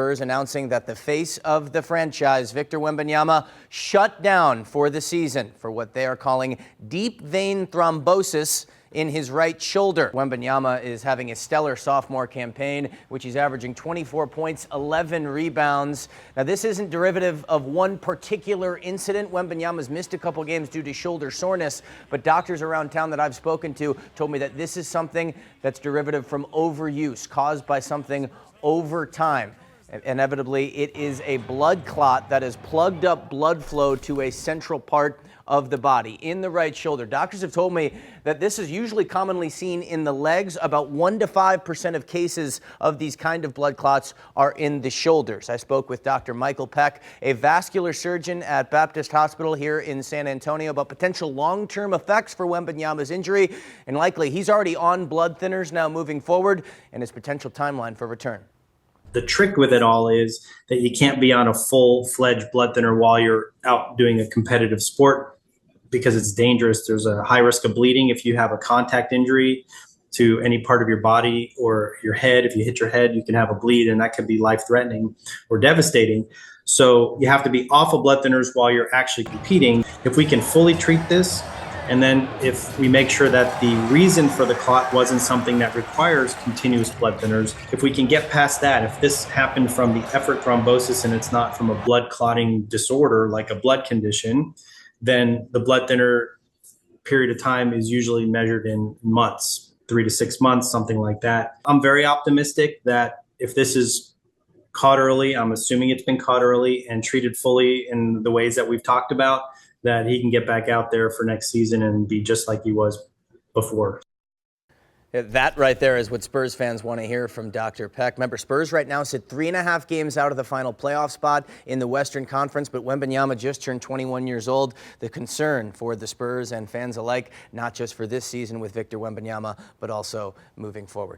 Spurs announcing that the face of the franchise, Victor Wembanyama, shut down for the season for what they are calling deep vein thrombosis in his right shoulder. Wembanyama is having a stellar sophomore campaign, which he's averaging 24 points, 11 rebounds. Now, this isn't derivative of one particular incident. Wembanyama's missed a couple games due to shoulder soreness, but doctors around town that I've spoken to told me that this is something that's derivative from overuse, caused by something over time. Inevitably, it is a blood clot that has plugged up blood flow to a central part of the body, in the right shoulder. Doctors have told me that this is usually commonly seen in the legs. About 1 to 5% of cases of these kind of blood clots are in the shoulders. I spoke with Dr. Michael Peck, a vascular surgeon at Baptist Hospital here in San Antonio, about potential long-term effects for Wembanyama's injury, and likely he's already on blood thinners now moving forward, and his potential timeline for return. The trick with it all is that you can't be on a full-fledged blood thinner while you're out doing a competitive sport because it's dangerous. There's a high risk of bleeding if you have a contact injury to any part of your body or your head. If you hit your head, you can have a bleed, and that could be life-threatening or devastating. So you have to be off of blood thinners while you're actually competing. If we can fully treat this, and then if we make sure that the reason for the clot wasn't something that requires continuous blood thinners, if we can get past that, if this happened from the effort thrombosis and it's not from a blood clotting disorder like a blood condition, then the blood thinner period of time is usually measured in months, 3 to 6 months, something like that. I'm very optimistic that if this is caught early, I'm assuming it's been caught early and treated fully in the ways that we've talked about, that he can get back out there for next season and be just like he was before. That right there is what Spurs fans want to hear from Dr. Peck. Remember, Spurs right now sit 3.5 games out of the final playoff spot in the Western Conference, but Wembanyama just turned 21 years old. The concern for the Spurs and fans alike, not just for this season with Victor Wembanyama, but also moving forward.